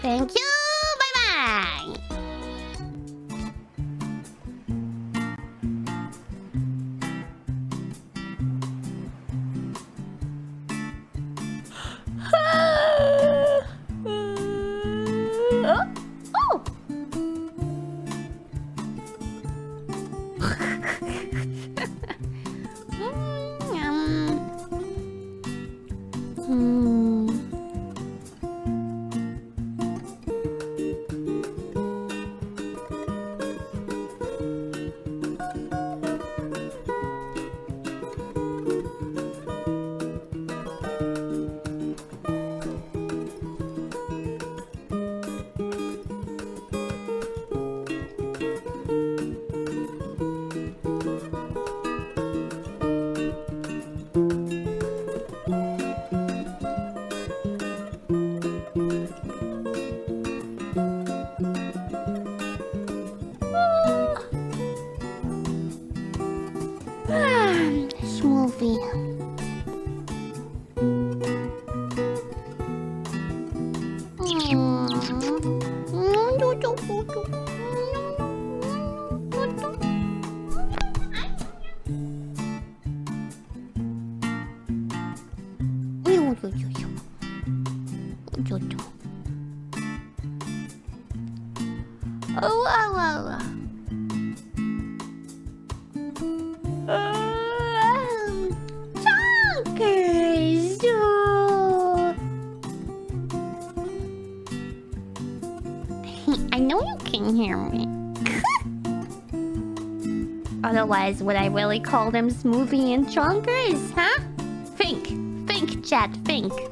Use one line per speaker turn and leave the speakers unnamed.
Thank you. Bye bye. Oh. Smoothie. I know you can hear me. Otherwise, would I really call them Smoothie and Chonkers, huh? Think, chat, think.